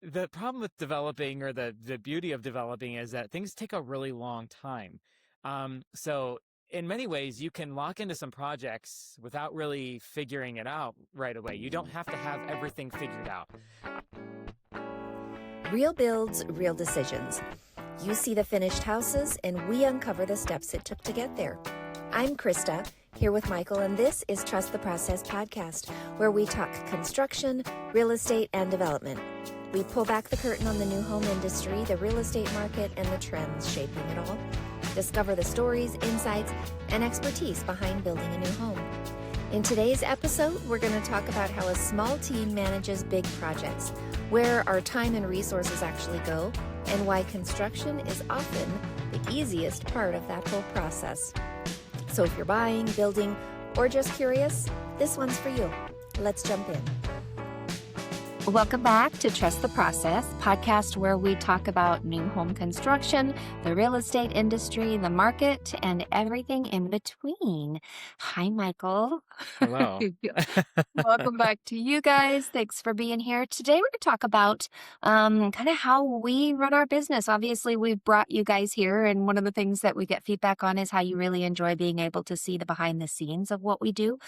The problem with developing, or the beauty of developing, is that things take a really long time. So in many ways, you can lock into some projects without really figuring it out right away. You don't have to have everything figured out. Real builds, real decisions. You see the finished houses, and we uncover the steps it took to get there. I'm Krista, here with Michael, and this is Trust the Process podcast, where we talk construction, real estate, and development. We pull back the curtain on the new home industry, the real estate market, and the trends shaping it all. Discover the stories, insights, and expertise behind building a new home. In today's episode, we're going to talk about how a small team manages big projects, where our time and resources actually go, and why construction is often the easiest part of that whole process. So if you're buying, building, or just curious, this one's for you. Let's jump in. Welcome back to Trust the Process, podcast where we talk about new home construction, the real estate industry, the market, and everything in between. Hi, Michael. Hello. Welcome back to you guys. Thanks for being here. Today, we're going to talk about kind of how we run our business. Obviously, we've brought you guys here, and one of the things that we get feedback on is how you really enjoy being able to see the behind the scenes of what we do.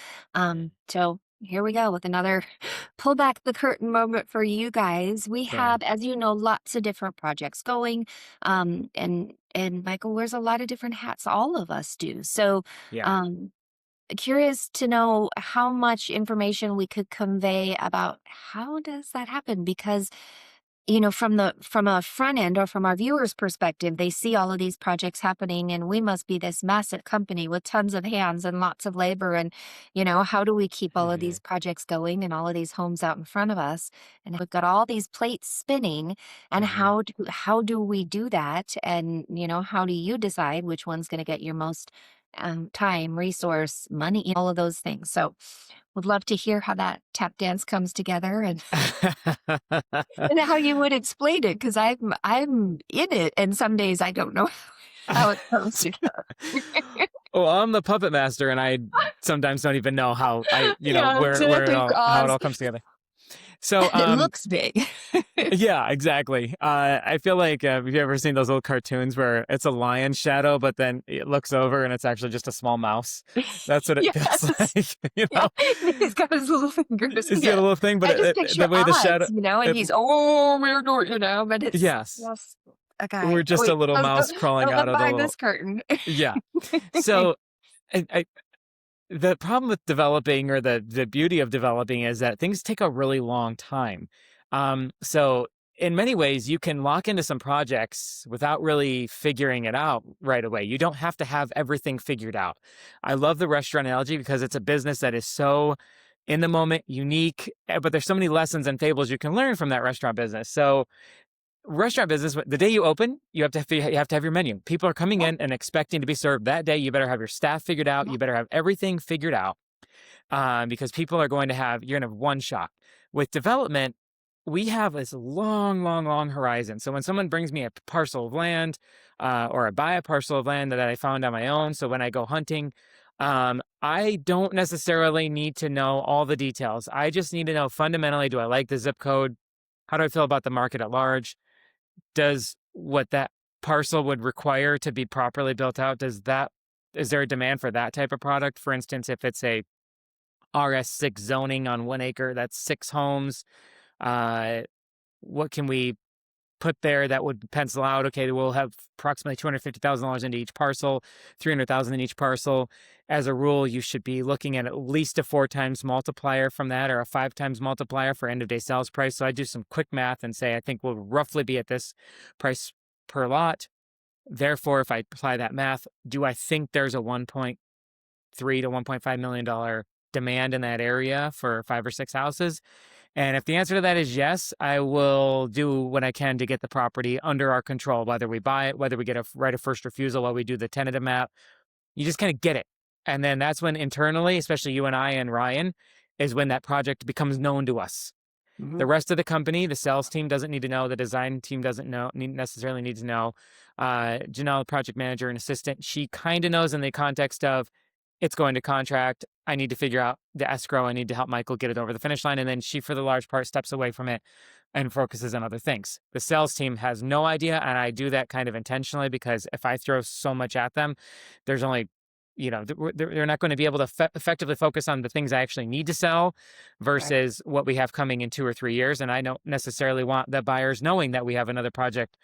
So here we go with another pull back the curtain moment for you guys. We have, as you know, lots of different projects going. And Michael wears a lot of different hats. All of us do. So curious to know how much information we could convey about how does that happen? Because from a front end or from our viewers' perspective, they see all of these projects happening, and we must be this massive company with tons of hands and lots of labor. And, how do we keep all of these projects going and all of these homes out in front of us? And we've got all these plates spinning. And how do we do that? And, how do you decide which one's going to get your most time, resource, money, all of those things? So would love to hear how that tap dance comes together and and how you would explain it, because I'm in it, and some days I don't know how it comes together. Well, I'm the puppet master, and I sometimes don't even know how how it all comes together. So it looks big. Yeah, exactly. I feel like have you ever seen those little cartoons where it's a lion shadow, but then it looks over and it's actually just a small mouse? That's what it feels like. He's got his little fingers. He's got a little thing, but the way the shadow, and he's we're going, but it's yes, a guy. We're just a little mouse crawling out of the little this curtain. Yeah. So, the problem with developing, or the beauty of developing, is that things take a really long time. So in many ways, you can lock into some projects without really figuring it out right away. You don't have to have everything figured out. I love the restaurant analogy because it's a business that is so in the moment, unique, but there's so many lessons and fables you can learn from that restaurant business. So restaurant business, the day you open, you have to have your menu. People are coming in and expecting to be served that day. You better have your staff figured out. You better have everything figured out, because people are you're going to have one shot. With development, we have this long horizon. So when someone brings me a parcel of land, or I buy a parcel of land that I found on my own, so when I go hunting, I don't necessarily need to know all the details. I just need to know fundamentally, do I like the zip code? How do I feel about the market at large? Does what that parcel would require to be properly built out, is there a demand for that type of product? For instance, if it's a RS6 zoning on 1 acre, that's 6 homes, what can we put there that would pencil out? Okay, we'll have approximately $250,000 into each parcel, $300,000 in each parcel. As a rule, you should be looking at least a 4 times multiplier from that, or a 5 times multiplier for end of day sales price. So I do some quick math and say, I think we'll roughly be at this price per lot. Therefore, if I apply that math, do I think there's a $1.3 to $1.5 million demand in that area for 5 or 6 houses? And if the answer to that is yes, I will do what I can to get the property under our control, whether we buy it, whether we get a right of first refusal while we do the tentative map. You just kind of get it. And then that's when internally, especially you and I and Ryan, is when that project becomes known to us. The rest of the company, the sales team doesn't need to know. The design team doesn't necessarily need to know. Janelle, project manager and assistant, she kind of knows in the context of, it's going to contract. I need to figure out the escrow. I need to help Michael get it over the finish line. And then she, for the large part, steps away from it and focuses on other things. The sales team has no idea. And I do that kind of intentionally because if I throw so much at them, there's only, they're not going to be able to effectively focus on the things I actually need to sell versus what we have coming in 2 or 3 years. And I don't necessarily want the buyers knowing that we have another project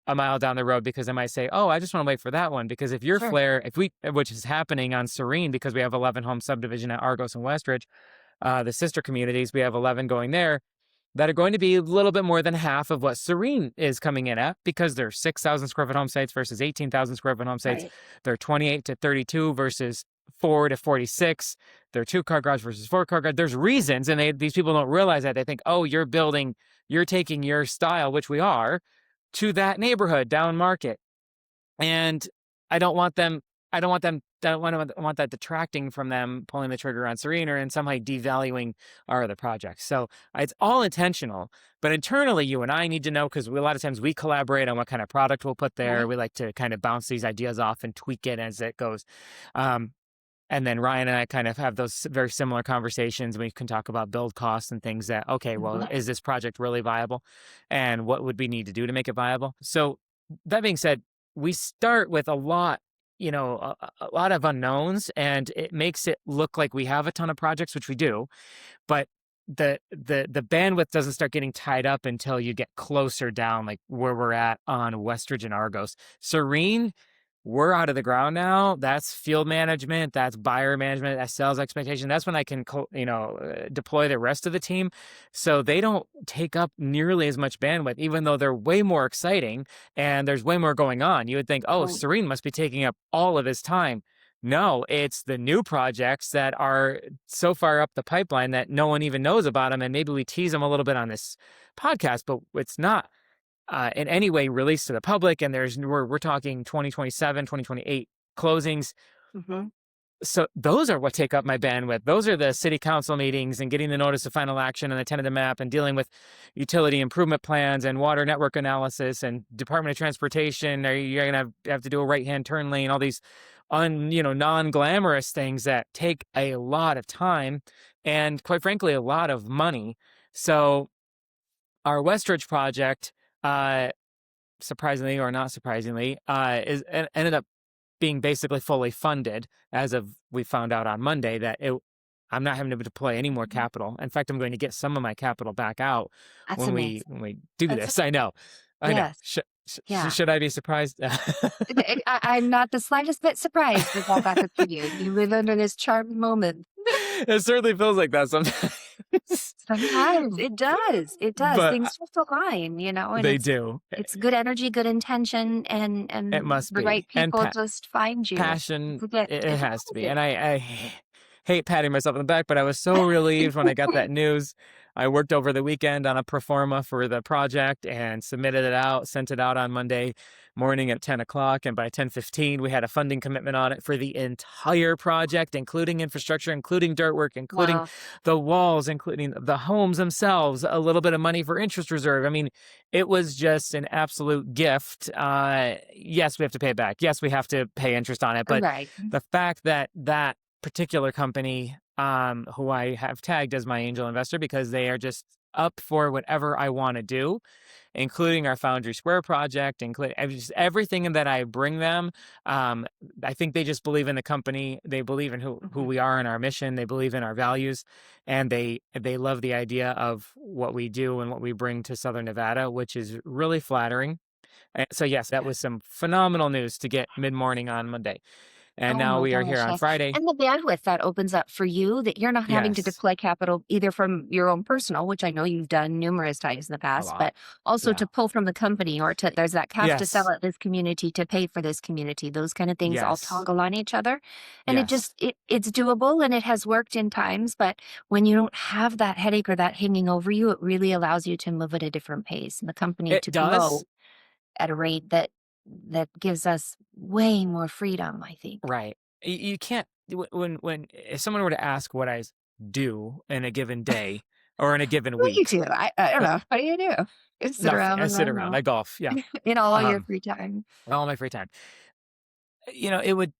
a mile down the road because I might say, oh, I just want to wait for that one. Because if your flare, which is happening on Serene, because we have 11 home subdivision at Argos and Westridge, the sister communities, we have 11 going there that are going to be a little bit more than half of what Serene is coming in at because they're 6,000 square foot home sites versus 18,000 square foot home sites. They're 28 to 32 versus 4 to 46. They're 2-car garage versus 4-car garage. There's reasons, and these people don't realize that. They think, oh, you're taking your style, which we are, to that neighborhood down market. And I don't want that detracting from them pulling the trigger on Serene or in some way devaluing our other projects. So it's all intentional, but internally you and I need to know, because a lot of times we collaborate on what kind of product we'll put there. We like to kind of bounce these ideas off and tweak it as it goes. And then Ryan and I kind of have those very similar conversations. We can talk about build costs and things that, okay, well, is this project really viable? And what would we need to do to make it viable? So that being said, we start with a lot of unknowns, and it makes it look like we have a ton of projects, which we do. But the bandwidth doesn't start getting tied up until you get closer down, like where we're at on Westridge and Argos. Serene, we're out of the ground now. That's field management. That's buyer management. That's sales expectation. That's when I can, deploy the rest of the team. So they don't take up nearly as much bandwidth, even though they're way more exciting and there's way more going on. You would think, oh, Serene must be taking up all of his time. No, it's the new projects that are so far up the pipeline that no one even knows about them. And maybe we tease them a little bit on this podcast, but it's not in any way released to the public. And we're talking 2027, 2028 closings. So those are what take up my bandwidth. Those are the city council meetings and getting the notice of final action and the tentative map and dealing with utility improvement plans and water network analysis and Department of Transportation. You're going to have to do a right-hand turn lane, all these non-glamorous things that take a lot of time and, quite frankly, a lot of money. So our Westridge project, surprisingly or not surprisingly, ended up being basically fully funded as of we found out on Monday that I'm not having to deploy any more capital. In fact, I'm going to get some of my capital back out when we do this. I know. Should I be surprised? I'm not the slightest bit surprised with all that for you. You live under this charming moment. It certainly feels like that sometimes. Sometimes it does. It does. But things just align, and they do. It's good energy, good intention, and it must the be. right people And just find you. Passion. It has to be. And I hate patting myself on the back, but I was so relieved when I got that news. I worked over the weekend on a pro forma for the project and submitted it out, sent it out on Monday morning at 10 o'clock. And by 10:15, we had a funding commitment on it for the entire project, including infrastructure, including dirt work, including the walls, including the homes themselves, a little bit of money for interest reserve. I mean, it was just an absolute gift. Yes, we have to pay it back. Yes, we have to pay interest on it. But the fact that that particular company, who I have tagged as my angel investor because they are just up for whatever I want to do, including our Foundry Square project, including everything that I bring them. I think they just believe in the company. They believe in who we are and our mission. They believe in our values, and they love the idea of what we do and what we bring to Southern Nevada, which is really flattering. So yes, that was some phenomenal news to get mid-morning on Monday. And now we are here on Friday. And the bandwidth that opens up for you, that you're not having to deploy capital either from your own personal, which I know you've done numerous times in the past, but also to pull from the company, or there's that cash to sell at this community to pay for this community. Those kind of things all toggle on each other. And it's doable, and it has worked in times. But when you don't have that headache or that hanging over you, it really allows you to move at a different pace, and the company to grow at a rate that gives us way more freedom, I think. Right. You can't, if someone were to ask what I do in a given day or in a given week. What do you do? I don't know. What do you do? You sit around. I sit around. I golf. Yeah. In all your free time. All my free time. It would,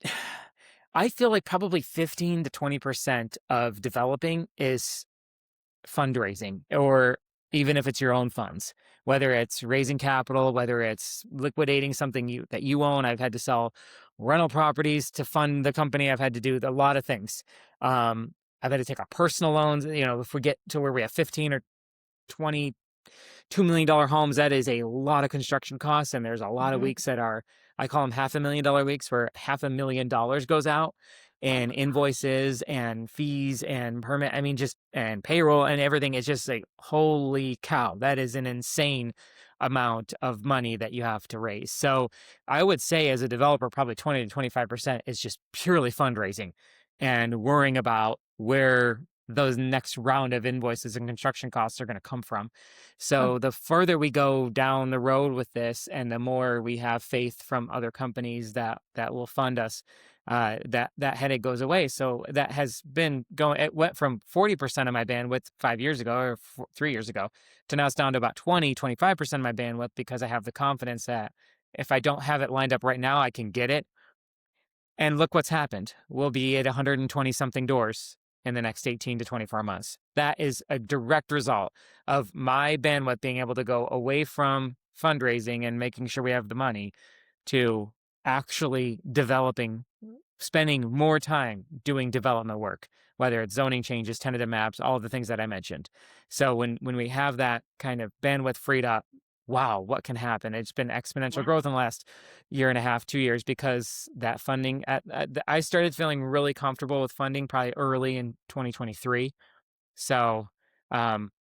I feel like probably 15 to 20% of developing is fundraising, or even if it's your own funds, whether it's raising capital, whether it's liquidating something that you own. I've had to sell rental properties to fund the company. I've had to do a lot of things. I've had to take out personal loans. If we get to where we have 15 or 20 $2 million homes, that is a lot of construction costs. And there's a lot of Mhm. weeks that are, I call them $500,000 weeks, where $500,000 goes out, and invoices and fees and permit. I mean, just, and payroll and everything. It's just like, holy cow, that is an insane amount of money that you have to raise. So I would say, as a developer, probably 20 to 25% is just purely fundraising and worrying about where those next round of invoices and construction costs are going to come from. Oh, So the further we go down the road with this, and the more we have faith from other companies that will fund us, that headache goes away. So that has been going. It went from 40% of my bandwidth 5 years ago, or 3 years ago, to now it's down to about 25% of my bandwidth, because I have the confidence that if I don't have it lined up right now, I can get it. And look what's happened. We'll be at 120 something doors in the next 18 to 24 months. That is a direct result of my bandwidth being able to go away from fundraising and making sure we have the money, to actually developing, spending more time doing development work, whether it's zoning changes, tentative maps, all of the things that I mentioned. So when we have that kind of bandwidth freed up, wow, what can happen? It's been exponential yeah. growth in the last year and a half, 2 years, because that funding, I started feeling really comfortable with funding probably early in 2023. So, um,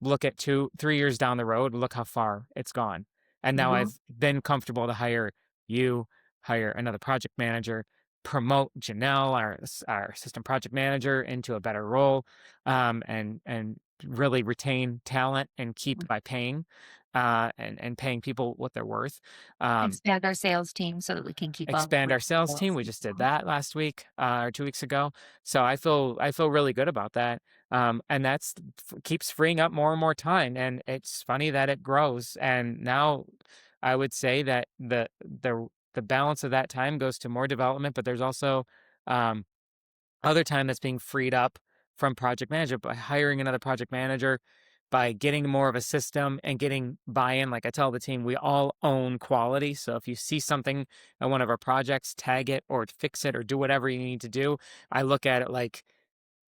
look at 2, 3 years down the road, look how far it's gone. And now Mhm. I've been comfortable to hire another project manager, promote Janelle, our assistant project manager, into a better role, and really retain talent and keep by paying, and paying people what they're worth. Um, Expand our sales team so that we can keep up expand with our sales team. sales. We just did that last week, or 2 weeks ago. So I feel really good about that. And that's keeps freeing up more and more time. And it's funny that it grows. And now I would say that the balance of that time goes to more development, but there's also, um, other time that's being freed up from project management by hiring another project manager, by getting more of a system and getting buy-in. Like I tell the team, we all own quality. So if you see something on one of our projects, tag it or fix it or do whatever you need to do. I look at it like,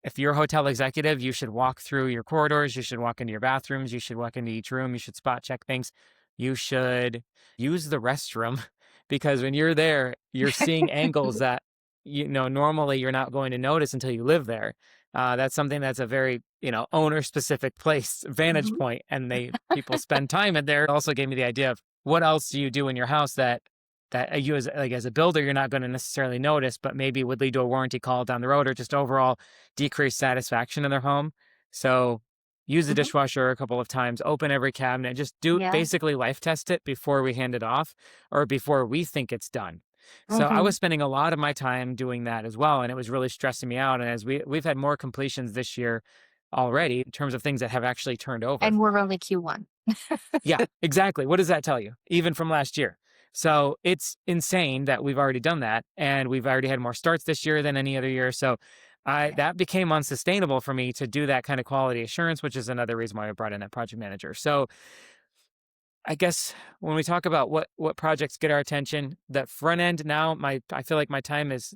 if you're a hotel executive, you should walk through your corridors, you should walk into your bathrooms, you should walk into each room, you should spot check things. You should use the restroom, because when you're there, you're seeing angles that normally you're not going to notice until you live there. That's something that's a very owner specific place, vantage Mhm. point, and people spend time in there. It also gave me the idea of what else do you do in your house that you, as a builder, you're not going to necessarily notice, but maybe would lead to a warranty call down the road, or just overall decreased satisfaction in their home. So use the Mhm. dishwasher a couple of times, open every cabinet, just do Yeah. basically life test it before we hand it off, or before we think it's done. So I was Mhm. spending a lot of my time doing that as well, and it was really stressing me out. And as we've had more completions this year already, in terms of things that have actually turned over. And we're only Q1. Yeah, exactly. What does that tell you? Even from last year. So it's insane that we've already done that, and we've already had more starts this year than any other year. So Yeah. that became unsustainable for me to do that kind of quality assurance, which is another reason why I brought in that project manager. So I guess when we talk about what projects get our attention, the front end now, I feel like my time is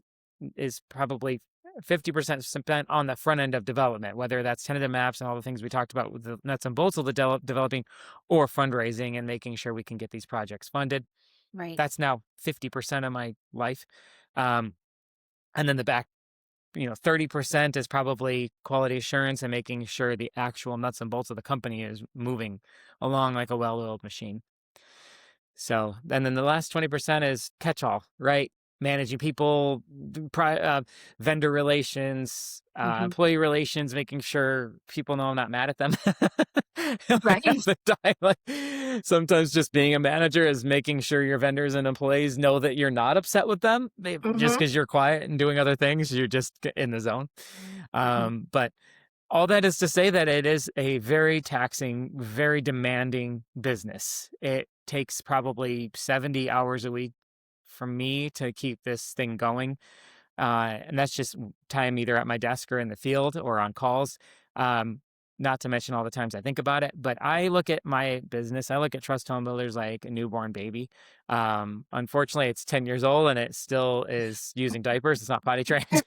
probably 50% spent on the front end of development, whether that's tentative maps and all the things we talked about with the nuts and bolts of the developing, or fundraising and making sure we can get these projects funded. Right. That's now 50% of my life. Um, and then the back, 30% is probably quality assurance and making sure the actual nuts and bolts of the company is moving along like a well-oiled machine. So, and then the last 20% is catch-all, right? Managing people, vendor relations, Mhm. employee relations, making sure people know I'm not mad at them. Right. The time, like, sometimes just being a manager is making sure your vendors and employees know that you're not upset with them. Just Mhm. because you're quiet and doing other things, you're just in the zone. Mhm. But all that is to say that it is a very taxing, very demanding business. It takes probably 70 hours a week for me to keep this thing going. And that's just time either at my desk or in the field or on calls. Um, Not to mention all the times I think about it, but I look at my business, I look at Trust Home Builders like a newborn baby. Unfortunately, it's 10 years old and it still is using diapers. It's not potty trained.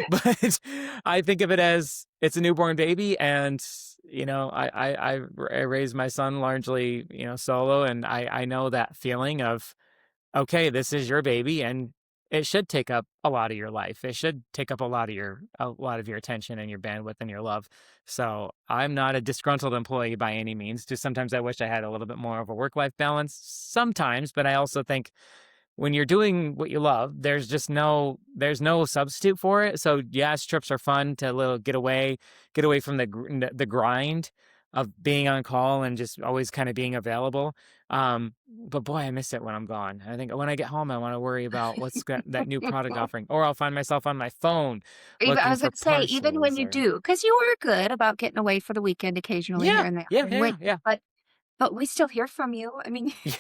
But I think of it as it's a newborn baby. And, I raised my son largely, solo. And I know that feeling of, okay, this is your baby and it should take up a lot of your life. It should take up a lot of your attention and your bandwidth and your love. So I'm not a disgruntled employee by any means. Just sometimes I wish I had a little bit more of a work-life balance sometimes, but I also think when you're doing what you love, there's no substitute for it. So yes, trips are fun to get away from the grind of being on call and just always kind of being available. But boy, I miss it when I'm gone. I think when I get home, I want to worry about that new product offering, or I'll find myself on my phone I looking was for going to say, even when parcels you or do, because you are good about getting away for the weekend occasionally here yeah, and there. yeah, And yeah, yeah, but we still hear from you. I mean, yeah.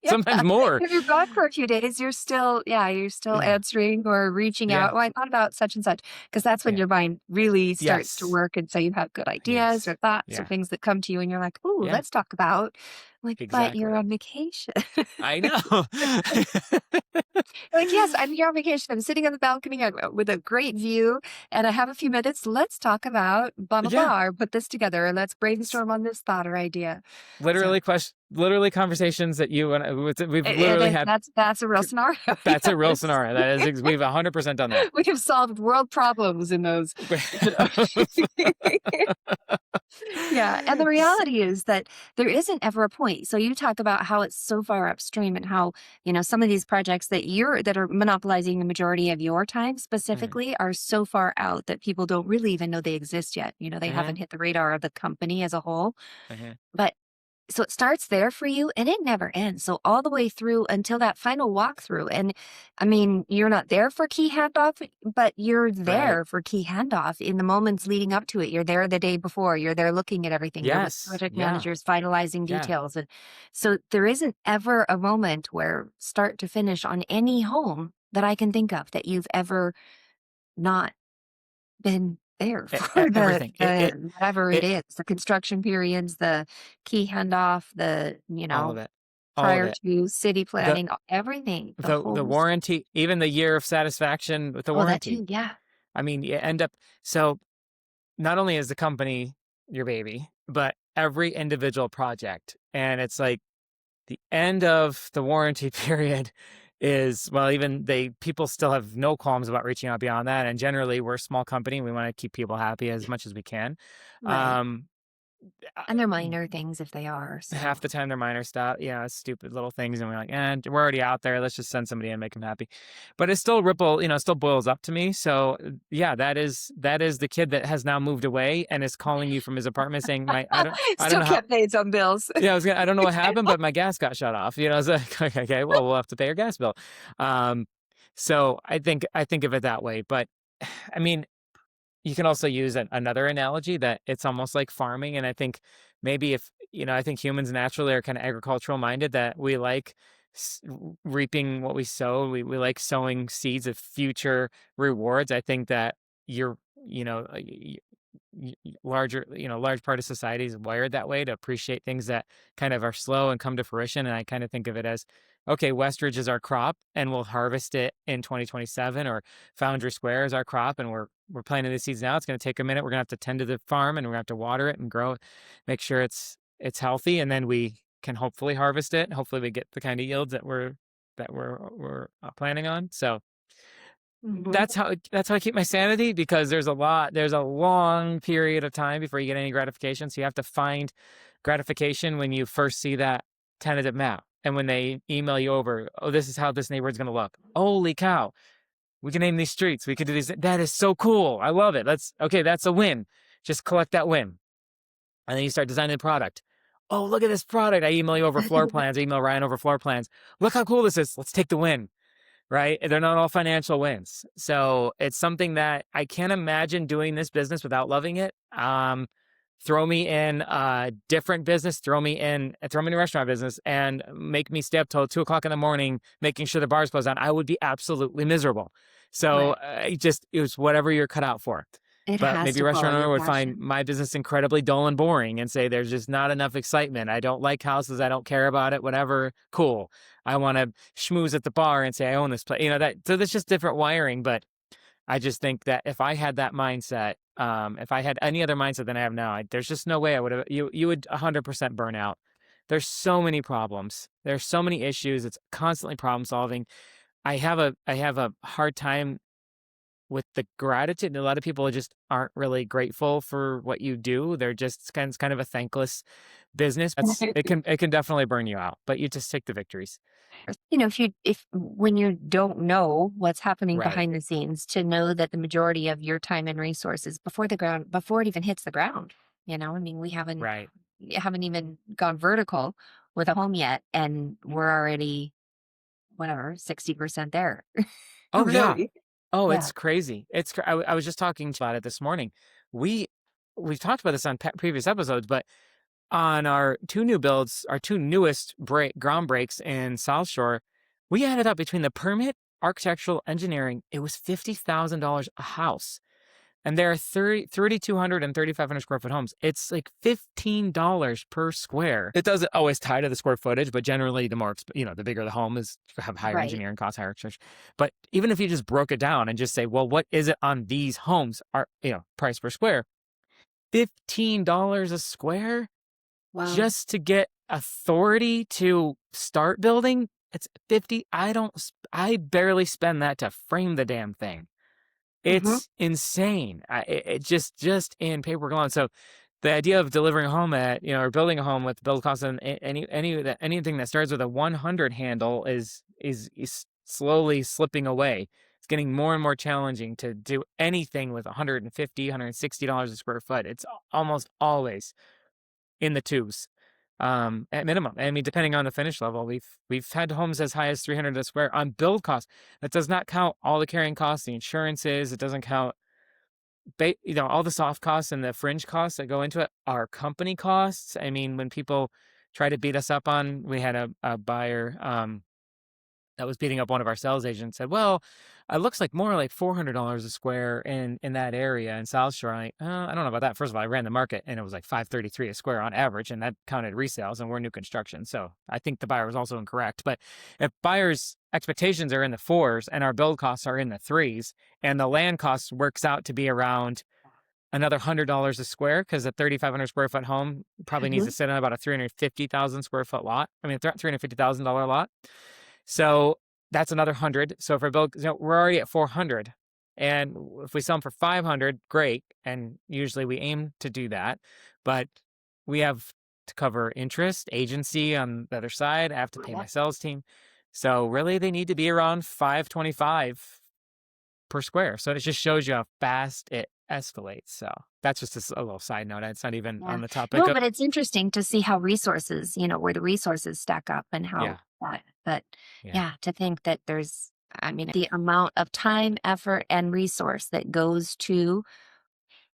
yeah. Sometimes more. If you're gone for a few days, you're still Yeah, answering or reaching yeah, out. Oh, I thought about such and such, because that's when yeah. your mind really starts to Yes, work. And so you have good ideas yes, or thoughts or yeah, things that come to you, and you're like, "Ooh, yeah. let's talk about." Like, but you're Exactly. on vacation. I know. Like, yes, I'm here on vacation. I'm sitting on the balcony with a great view, and I have a few minutes. Let's talk about blah blah Yeah, blah, or put this together, or let's s- brainstorm on this thought or idea. So literally conversations that we've literally had. that's a real scenario. That's a real Yes. scenario. We've 100% done that. We have solved world problems in those, you know. Yeah, and the reality is that there isn't ever a point. So you talk about how it's so far upstream, and how, some of these projects that are monopolizing the majority of your time Mhm, specifically are so far out that people don't really even know they exist yet. They haven't mhm, hit the radar of the company as a whole. mhm. But so it starts there for you and it never ends. So all the way through until that final walkthrough. And I mean, you're not there for key handoff, but you're Right. there for key handoff in the moments leading up to it. You're there the day before. You're there looking at everything. You're with Yes. project Yeah. managers finalizing Yeah. details. And so there isn't ever a moment where start to finish on any home that I can think of that you've ever not been there for Everything. the whatever it It, is, the construction periods, the key handoff, all of it. All of prior it. to city The, planning, everything, the the whole warranty, even the year of satisfaction with the oh, that warranty. too, yeah. I mean, you end up, so not only is the company your baby, but every individual project. And it's like, the end of the warranty period is, well, even people still have no qualms about reaching out beyond that. And generally, we're a small company. We want to keep people happy as much as we can. Right. Um, uh, And they're minor things if they are, Half so the time they're minor stuff, stupid little things, and we're like, we're already out there. Let's just send somebody and make them happy. But it still it still boils up to me. So yeah, that is the kid that has now moved away and is calling you from his apartment saying, I don't still know how. can't pay some bills. Yeah, I don't know what happened, but my gas got shut off. It's like, okay, well, we'll have to pay your gas bill. Um, so I think of it that way. But I mean, you can also use another analogy that it's almost like farming. And I think maybe I think humans naturally are kind of agricultural minded, that we like reaping what we sow. We like sowing seeds of future rewards. I think that you're, you know, large part of society is wired that way, to appreciate things that kind of are slow and come to fruition. And I kind of think of it as, okay, Westridge is our crop and we'll harvest it in 2027, or Foundry Square is our crop and we're planting the seeds now. It's going to take a minute. We're going to have to tend to the farm and we're going to have to water it and grow it, make sure it's healthy, and then we can hopefully harvest it. Hopefully we get the kind of yields that we're planning on. So Mhm. that's how I keep my sanity, because there's a long period of time before you get any gratification. So you have to find gratification when you first see that tentative map, and when they email you over, oh, this is how this neighborhood's going to look. Holy cow, we can name these streets, we could do these. That is so cool. I love it. That's a win. Just collect that win, and then you start designing the product. Oh, look at this product. I email you over floor plans. I email Ryan over floor plans. Look how cool this is. Let's take the win. Right? They're not all financial wins. So it's something that I can't imagine doing this business without loving it. throw me in a different business, throw me in a restaurant business, and make me stay up till 2 o'clock in the morning making sure the bars close down, I would be absolutely miserable. So Right. it was whatever you're cut out for. It But has maybe a to follow restaurant your owner would find passion. my business incredibly dull and boring and say there's just not enough excitement. I don't like houses. I don't care about it. Whatever. Cool. I want to schmooze at the bar and say I own this place. So there's just different wiring. But I just think that if I had that mindset, if I had any other mindset than I have now, there's just no way I would have. You would 100% burn out. There's so many problems. There's so many issues. It's constantly problem solving. I have a hard time with the gratitude. A lot of people just aren't really grateful for what you do. They're just kind of a thankless business. It can definitely burn you out, but you just take the victories. If when you don't know what's happening Right. behind the scenes, to know that the majority of your time and resources before it even hits the ground. I mean, we Right. haven't even gone vertical with a home yet, and we're already whatever 60% there. Oh yeah. Really? Oh, Yeah. it's crazy. I was just talking about it this morning. We we've talked about this on previous episodes, but on our two new builds, our two newest ground breaks in South Shore, we added up between the permit, architectural, engineering, it was $50,000 a house. And there are 3,200 and 3,500 square foot homes. It's like $15 per square. It doesn't always tie to the square footage, but generally the bigger the home is, have higher Right. engineering costs, higher architecture. But even if you just broke it down and just say, well, what is it on these homes? Price per square, $15 a square Wow. just to get authority to start building. It's 50. I barely spend that to frame the damn thing. Hmm. It's insane. It just in paperwork alone. So the idea of delivering a home or building a home with build costs and anything that starts with a 100 handle is slowly slipping away. It's getting more and more challenging to do anything with $150, $160 a square foot. It's almost always in the twos, at minimum. I mean, depending on the finish level, we've had homes as high as 300 a square on build costs. That does not count all the carrying costs, the insurances. It doesn't count, all the soft costs and the fringe costs that go into it. Our company costs. I mean, when people try to beat us up we had a buyer, that was beating up one of our sales agents, said, well, it looks like more like $400 a square in that area in South Shore. I'm like, I don't know about that. First of all, I ran the market and it was like $533 a square on average, and that counted resales, and we're new construction. So I think the buyer was also incorrect. But if buyers' expectations are in the fours and our build costs are in the threes, and the land cost works out to be around another $100 a square, because a 3,500 square foot home probably needs Hmm. to sit on about a 350,000 square foot lot. I mean, $350,000 lot. So that's another 100. So if our bill, we're already at 400, and if we sell them for 500, great. And usually we aim to do that, but we have to cover interest, agency on the other side. I have to pay my sales team. So really, they need to be around 525 per square. So it just shows you how fast it escalates. So that's just a little side note. It's not even Yeah. on the topic No, of, but it's interesting to see how resources, where the resources stack up and yeah, how that. But yeah. yeah, to think that the amount of time, effort, and resource that goes to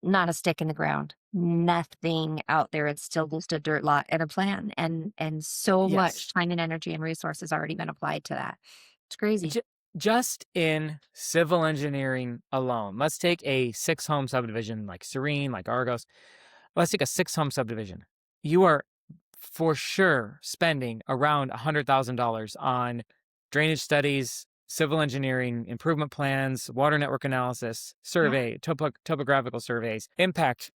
not a stick in the ground, nothing out there. It's still just a dirt lot and a plan, and so much Yes. time and energy and resources already been applied to that. It's crazy. Just in civil engineering alone, let's take a 6-home subdivision like Serene, like Argos. Let's take a 6-home subdivision. You are for sure spending around $100,000 on drainage studies, civil engineering, improvement plans, water network analysis, Yeah, survey, topographical surveys, impact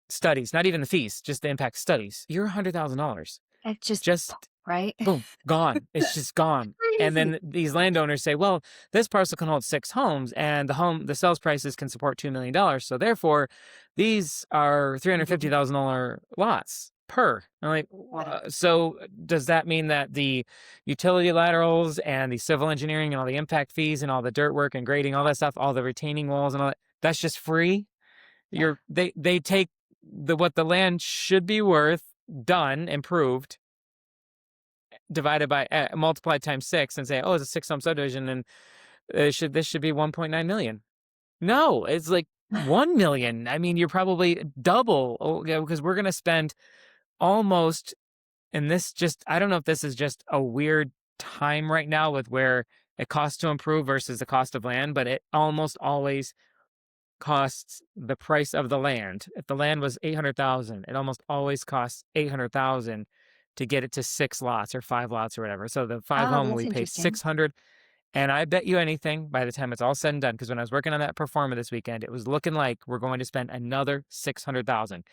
studies, not even the fees, just the impact studies. You're $100,000. it's just Just right. boom, gone. It's just gone. And Crazy. then these landowners say, well, this parcel can hold 6 homes, and the sales prices can support $2 million. So therefore, these are $350,000 lots per. I'm like, Wow. so does that mean that the utility laterals and the civil engineering and all the impact fees and all the dirt work and grading, all that stuff, all the retaining walls and all that, that's just free? Yeah. They take what the land should be worth, done, improved, divided by multiplied times 6, and say, oh, it's a 6-home subdivision, and this should be 1.9 million. No, it's like 1 million. I mean, you're probably double, because we're going to spend almost, and this just, I don't know if this is just a weird time right now with where it costs to improve versus the cost of land, but it almost always costs the price of the land. If the land was 800,000, it almost always costs 800,000 to get it to 6 lots or 5 lots or whatever. So the 5 Oh, home, that's we pay interesting. 600. And I bet you anything, by the time it's all said and done, because when I was working on that performer this weekend, it was looking like we're going to spend another 600,000.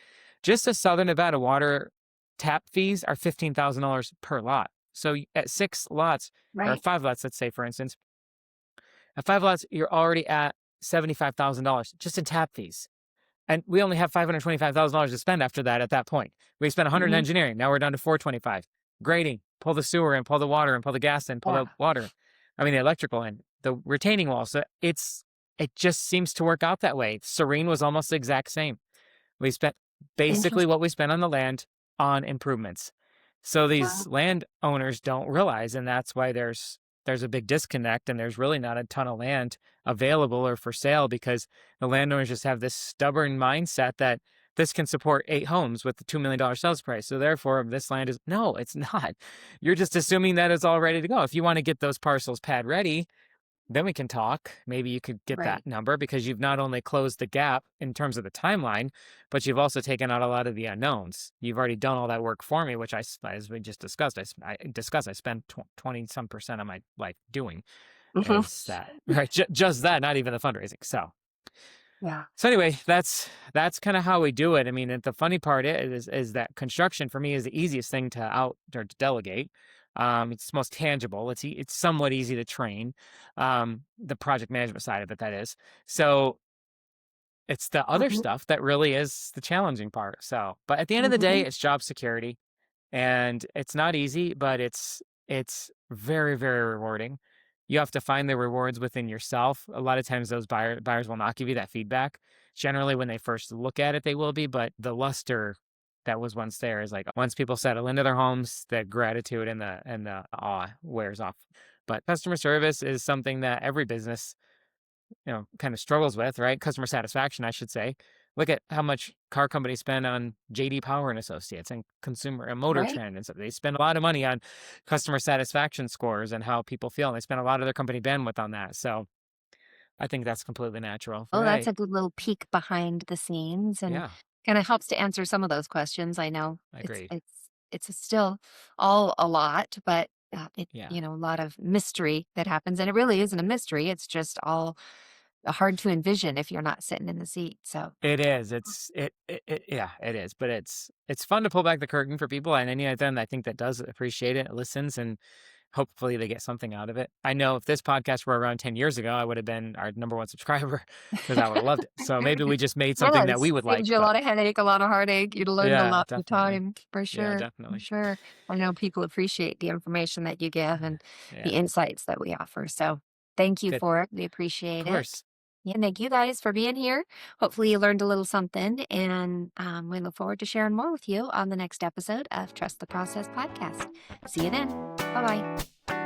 Just the Southern Nevada water tap fees are $15,000 per lot. So at 6 lots or Right. 5 lots, let's say, for instance, at 5 lots, you're already at $75,000 just in tap fees. And we only have $525,000 to spend after that at that point. We spent 100 in Hmm. engineering. Now we're down to 425. Grading, pull the sewer in, pull the water in, pull the gas in, pull Yeah. the water. I mean, the electrical in, the retaining wall. So it just seems to work out that way. Serene was almost the exact same. We spent basically Interesting. what we spent on the land on improvements. So Wow. these landowners don't realize, and that's why there's a big disconnect, and there's really not a ton of land available or for sale, because the landowners just have this stubborn mindset that this can support 8 homes with the $2 million sales price. So therefore, this land is, no, it's not. You're just assuming that it's all ready to go. If you want to get those parcels pad ready, then we can talk. Maybe you could get Right. that number, because you've not only closed the gap in terms of the timeline, but you've also taken out a lot of the unknowns. You've already done all that work for me, which as we just discussed, I spend 20 some percent of my life doing, Hmm. is that, right? Just that, not even the fundraising. Yeah. So anyway, that's kind of how we do it. I mean, the funny part is that construction for me is the easiest thing to or to delegate. It's most tangible. It's somewhat easy to train. The project management side of it, that is. So it's the other Hmm. stuff that really is the challenging part. So, but at the end of the day, Hmm. it's job security, and it's not easy, but it's very, very rewarding. You have to find the rewards within yourself. A lot of times those buyers will not give you that feedback. Generally, when they first look at it, they will be, but the luster that was once there is like, once people settle into their homes, the gratitude and the awe wears off. But customer service is something that every business, kind of struggles with, right? Customer satisfaction, I should say. Look at how much car companies spend on JD Power and Associates and Consumer and Motor Right. Trend, and so they spend a lot of money on customer satisfaction scores and how people feel. And they spend a lot of their company bandwidth on that. So I think that's completely natural. Oh, that's Right. a good little peek behind the scenes and Yeah, kind of helps to answer some of those questions. I know agreed. it's still all a lot, but Yeah. a lot of mystery that happens, and it really isn't a mystery. It's just all hard to envision if you're not sitting in the seat. So, It is. Yeah, it is. But it's fun to pull back the curtain for people, and any of them I think that does appreciate it, listens, and hopefully they get something out of it. I know if this podcast were around 10 years ago, I would have been our #1 subscriber, because I would have loved it. So maybe we just made something yeah, that it's we would saved like. you a But lot of headache, a lot of heartache. You'd learned a yeah, lot with definitely. time, for Yeah, sure. For definitely. sure. I know people appreciate the information that you give and the Yeah, insights that we offer. So, thank you good. for it. We Of appreciate it. course. Yeah, thank you guys for being here. Hopefully, you learned a little something, and we look forward to sharing more with you on the next episode of Trust the Process podcast. See you then. Bye bye.